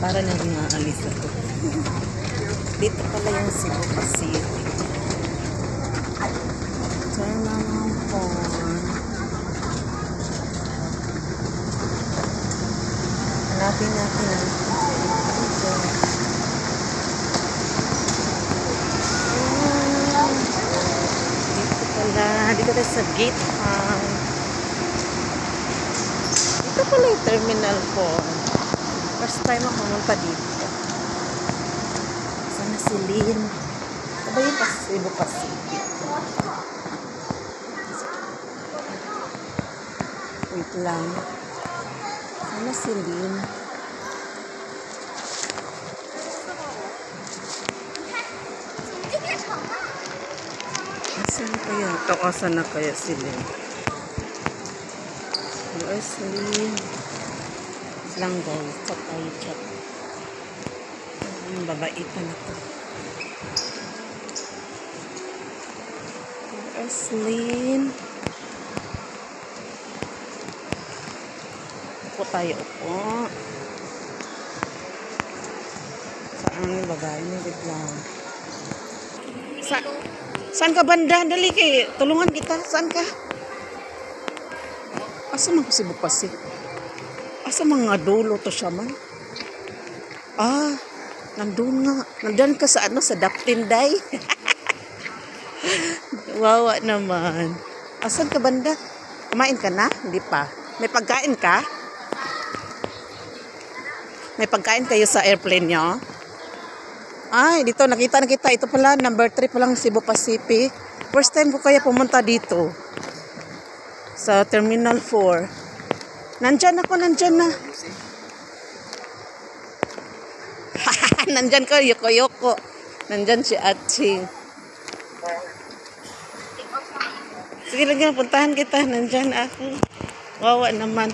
Para na rin aalis ako. Dito pala yung Cebu City. Terminal 4. Hanapin natin ang dito. Dito pala. Dito tayo sa gate. Dito pala yung Terminal 4. First time ako pumunta dito. Sana si Lynn. Ito ba yung Cebu Pacific? Wait lang. Sana si Lynn. Asan kaya? Asan na kaya si Lynn? Where's Lynn? Lang guys, chat tayo chat. Babaitan ako. Eslin. Upo tayo, upo. Saan yung babae niya? Wait lang. Saan ka banda? Dali kay tulungan kita. Saan ka? Asa man ko si Bupasi? Asa mga dulo to siya man? Nandun nga. Nandun ka sa ano? Sa Daptinday? Wawa naman. Asan ka banda? Kumain ka na? Hindi pa. May pagkain ka? May pagkain kayo sa airplane nyo? Ay, dito. Nakita na kita. Ito pala. Number 3 pa lang Cebu Pacific. First time ko kaya pumunta dito. Sa Terminal 4. Nandyan ako. Nandyan na. Nandyan ko, Yoko-Yoko. Nandyan si Atsing. Sige lang, puntahan kita. Nandyan ako. Wawa naman.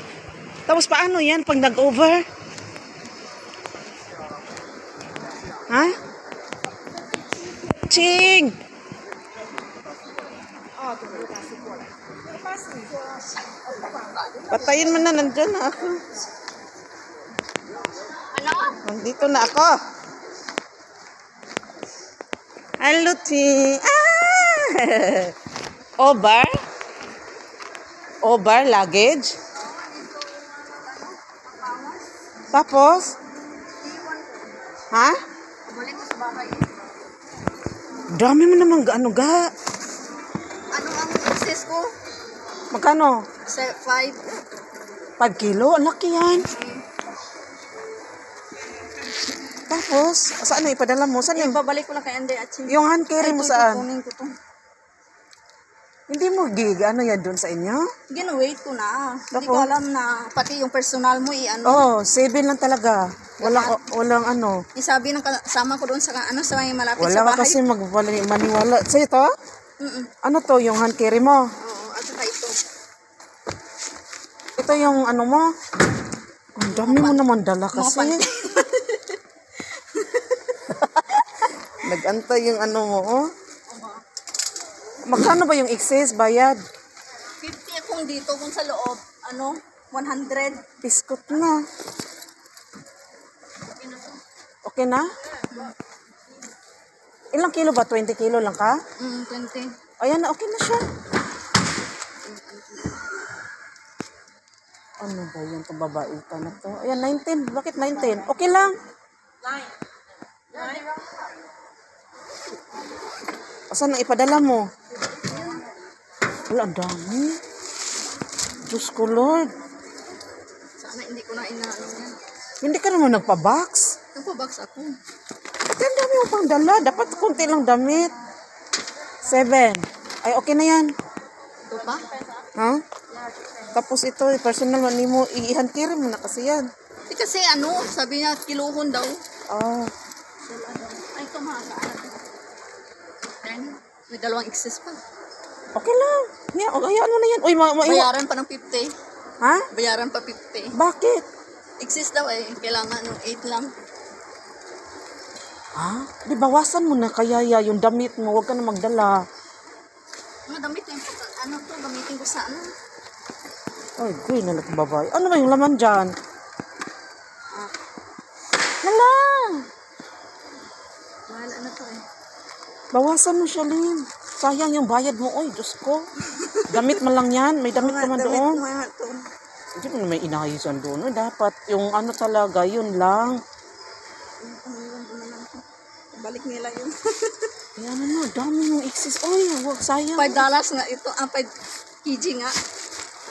Tapos paano yan pag nag-over? Ha? Ching! Patayin mo na, nandyan na ako. Nandito na ako. Hello, Ching. Over? Over, luggage? Tapos? Ha? Dami mo naman ano ga? Ano ang access ko? Magkano? 5 kilo? Ang laki yan. Tapos, saan na ipadala mo? Saan yung Babalik ko lang kay Anday at yung hand carry mo saan? Kunin ko to. Hindi mo ano yan doon sa inyo? Gina-wait ko na. Hindi Tapos? ko alam na pati yung personal mo ano. Oh, 7 lang talaga. Walang ano. Isabi ng kasama ko doon sa sa may malapit Wala sa ka bahay. kasi maniwala. Sa'yo to? Ano to, yung hand carry mo? Oo, at saka ito. Ito yung ano mo? Ang dami mo naman dala kasi. Nag-antay yung ano mo, oh. Magkano ba yung excess bayad? 50 akong dito kung sa loob. 100. Biskot na. Okay na? Ilang kilo ba? 20 kilo lang ka? 20. Ayan na, okay na siya. Ano ba yung kababaitan na to? Ayan, 19. Bakit 19? Okay lang. 9. Asan ang ipadala mo? Wala, ang dami. Diyos ko, Lord. Sana hindi ko na inaano yan. Hindi ka naman nagpa-box? Nagpa-box ako. Ate, ang dami mo pang dala. Dapat kunti lang damit. 7. Ay, okay na yan. Ito pa? Ha? Tapos ito, personal man mo, i-hand-carry mo na kasi yan. Kasi sabi niya, kiluhon daw. Ay, ito mga Ayan, may 2 excess pa. Okay lang. Yan, hayaan mo na yan. Uy, Bayaran pa ng 50. Ha? Bayaran pa 50. Bakit? Excess daw kailangan 8 lang. Ha? Di bawasan mo na kaya yung damit mo. Huwag ka na magdala. Mga damit na yung gamitin ko sa Ay, green na babae. Ano ba yung laman dyan? Hala! Wala na to eh. Bawasan mo siya, Lin. Sayang yung bayad mo. Oy, Diyos ko. Damit man lang yan. May damit naman doon. Hindi mo naman inayos yan doon. Oy, dapat yung ano talaga, yun lang. Balik nila yun. Kaya ano, dami yung excess. Oy, huwag sayang. $5 nga ito. 5 kg nga.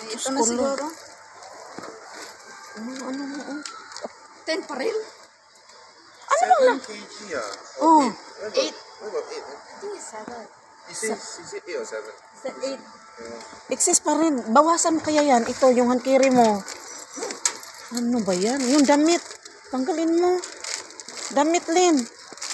Ay, ito na Skulo. siguro. Ano. 10 pa rin. Ano bang lang? 7 kg ah. Oh. 8. What about 8? Ito is 7. He said 8 or 7. Sa 8. Excess pa rin. Bawasan mo kaya yan. Ito, yung hankiri mo. Ano ba yan? Yung damit. Tanggalin mo. Damit, Lin.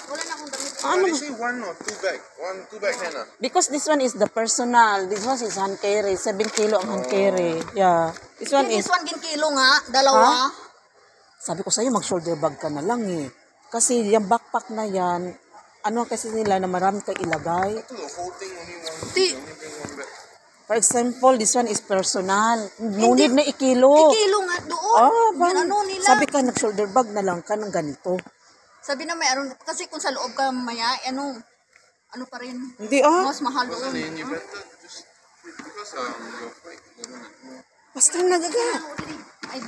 Wala na akong damit. Ano They ba? say 1 or 2 bag. 2 bag henna. Because this one is the personal. This one is hand carry. 7 kilo ang hand carry. Yeah. This one is... This one kilo nga. Dalawa. Sabi ko sa'yo, mag-shoulder bag ka na lang eh. Kasi yung backpack na yan, ano kasi nila na marami kang ilagay. The whole thing only one. Di. Only bring 1 bag. For example, this one is personal. No need na ikilo. Kilo nga doon. Bang. Yan ano nila. Sabi ka, nag-shoulder bag na lang ka ng ganito. Sabi na mayroon. Kasi kung sa loob ka maya, ano pa rin. Hindi Mas mahal doon. Then you better just because your flight doesn't. Basta nagaga. Ay,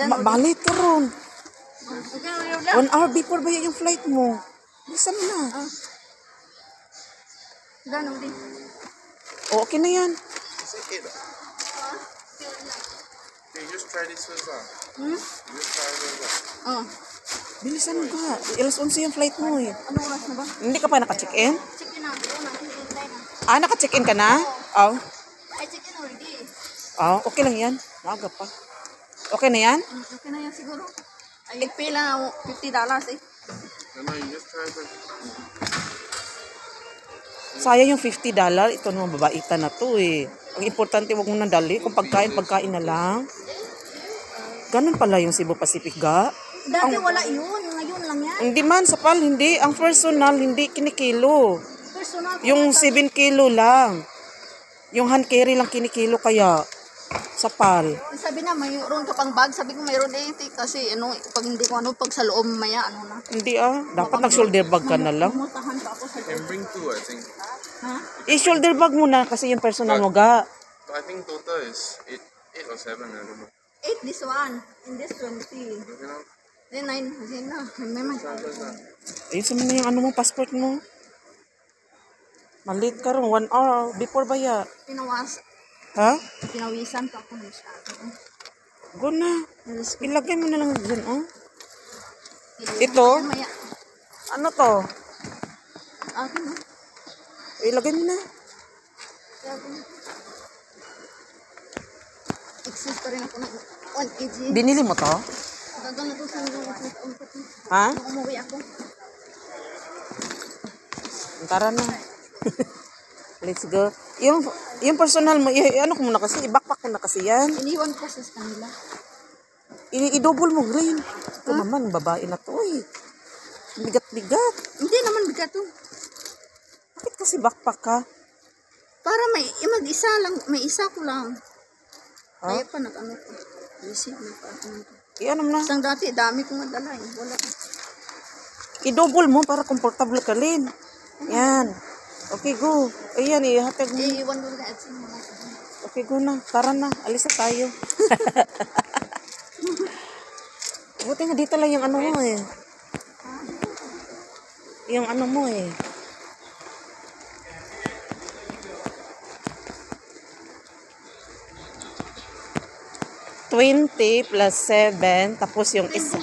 dan. Balit ka ron. Okay, lang. 1 hour before ba yung flight mo? Bisan na. Dan, uli. O, okay na yan. Is it 8? Okay, just try this first ah. Just try this ah. Bilisan mo ka. Alas 11 yung flight mo eh. Ano oras na ba? Hindi ka pa naka-check-in? Check-in na. Naka-check-in ka na? Oh. Ay, check-in already. Oh, okay lang yan. Maaga pa. Okay na yan? Okay na yan siguro. Ay, pay lang $50 eh. No, you just try first. Sayang yung $50. Ito naman babaitan na to eh. Ang importante, wag mo nang dali. Kung pagkain na lang. Ganun pala yung Cebu Pacific ga. Dati wala yun. Ngayon lang yan. Hindi man, sapal, hindi. Ang personal, hindi kinikilo. Personal. Yung 7 kilo lang. Yung hand carry lang kinikilo kaya. Sapal. Sabi na, mayroon ka pang bag. Sabi ko mayroon eh. Kasi pag hindi ko pag sa loob maya, na. Hindi dapat nag-shoulder bag ka na lang. Pumutahan pa ako sa You can bring 2, I think. Ha? I-shoulder bag mo na kasi yung personal mo ga. But I think total is 8 or 7. I don't know. 8 this one. In this 20. Okay now? Then 9. Kasi na. May Try first ah. Ayun sa mo na yung ano mo, passport mo. Malit ka ron, 1 hour before ba ya? Ha? Pinawisan pa ako siya. Go na. Ilagay mo na lang dyan, oh. Ito? Ito? Maya. Ano to? Akin na. Ilagay mo na. Excess pa rin ako ng 1 kg. Binili mo to? Gagang na to sa Ha? umuwi ako. Tara na. Let's go. Yung personal mo, ano ko muna kasi, i-backpack ko na kasi yan. Iniwan ko sa kanila. I-double mo, Green. Ito naman, babae na to eh. Bigat-bigat. Hindi naman bigat to. Bakit kasi backpack ka? Para mag-isa lang, may isa ko lang. Ha? Kaya pa nag-ano ko. Busy na pa. Ano mo na? Isang dati, dami kong nadala eh. Wala. I-double mo para komportable ka, Lin. Yan. Okay, go. Ayan, ihatag mo. Iiwan ko na at sino. Okay, go na. Tara na. Alis na tayo. Buti nga dito lang yung ano mo eh. Yung ano mo eh. $20 plus 7, tapos yung isa.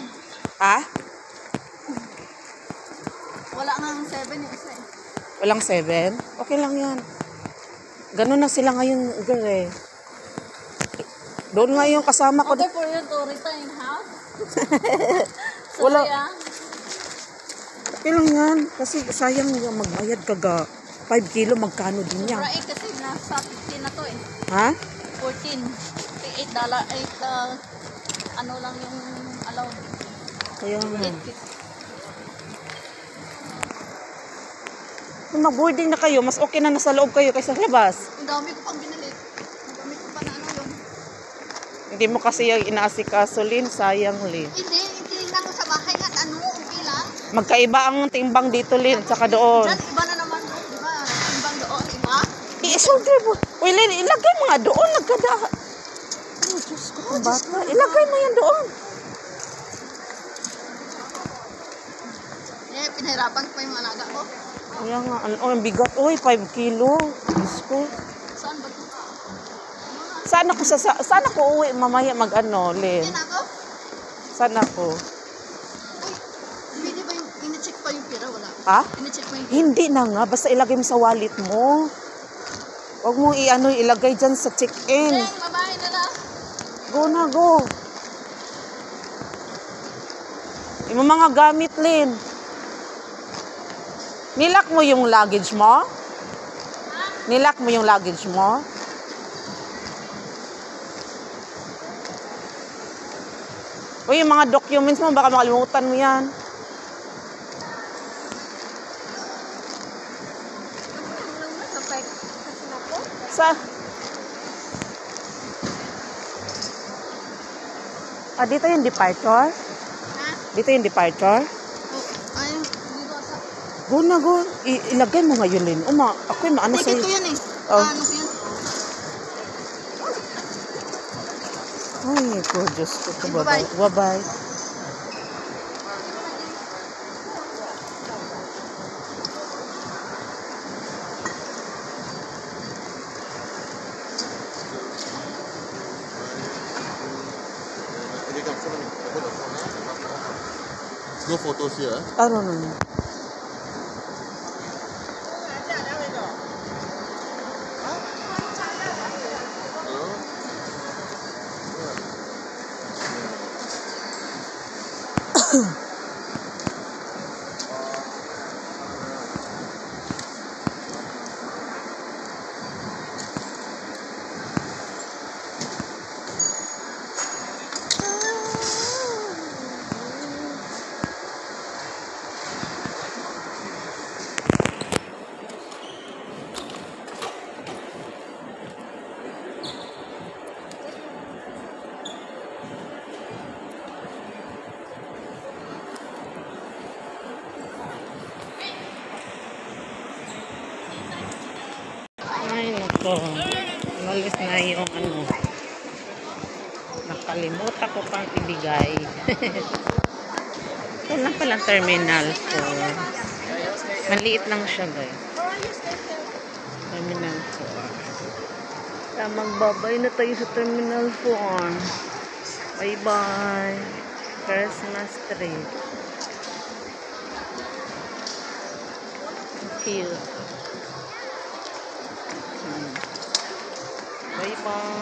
Ha? Wala nga ang 7 yung isa eh. Walang 7? Okay lang yan. Ganun na sila ngayon, girl eh. Doon nga yung kasama ko. Okay for you to return half? Wala. Sorry ah. Okay lang yan. Kasi sayang yung magbayad ka ga. 5 kilo, magkano din yan. Right, kasi nasa 15 na to eh. Ha? 14. $8, ano lang yung allowed. Kaya nga. 850. Kung mag-boarding na kayo, mas okay na nasa loob kayo kaysa sa labas. Ang dami ko pang binili. Ang dami ko pa na ano yun. Hindi mo kasi yung inaasikaso, Lin. Sayang, Lin. Hindi, tinignan ko sa bahay at ano. Magkaiba ang timbang dito, Lin, saka doon. Diyan, iba na naman, di ba? Timbang doon, iba. I-shoulder mo. Uy, Lin, ilagay mo nga doon. Nagkada. Oh, Diyos ko, ang bata. Ilagay mo yan doon. Eh, pinahirapan ko pa yung alaga ko. Kaya nga, ang bigat. Uy, 5 kilo. Diyos ko. Saan ba ito? Saan ako uwi mamaya mag-ano, Lin? Yan ako? Saan ako? Hindi ba yung, in-check pa yung pera? Wala. Ha? In-check pa yung pera. Hindi na nga. Basta ilagay mo sa wallet mo. Huwag mo ilagay dyan sa check-in. Deng, babae na lang. Go na, go. Yung mga gamit, Lin. Nilak mo yung luggage mo? Nilak mo yung luggage mo? O yung mga documents mo, baka makalimutan mo yan. Sa? Dito yung departure? Ha? Dito yung departure? Oh, ay, dito sa... Go na, go. Ilagay mo ngayon, Lin. Ako yung maano Ay, sa'yo. dito yan eh. Oh. Ano ko yan? Ay, gorgeous ko. Ay, Bye-bye. Bye-bye. They come follow me. I put the phone now. No photos here. Ano na? Hello? Ay, nako. Nalis na yung ano. Nakalimutan ko pang ibigay. Ito lang palang terminal 4. Maliit lang siya, guys. Terminal 4. Magbabay na tayo sa terminal 4. Bye-bye. Christmas tree. Cute. Bye-bye.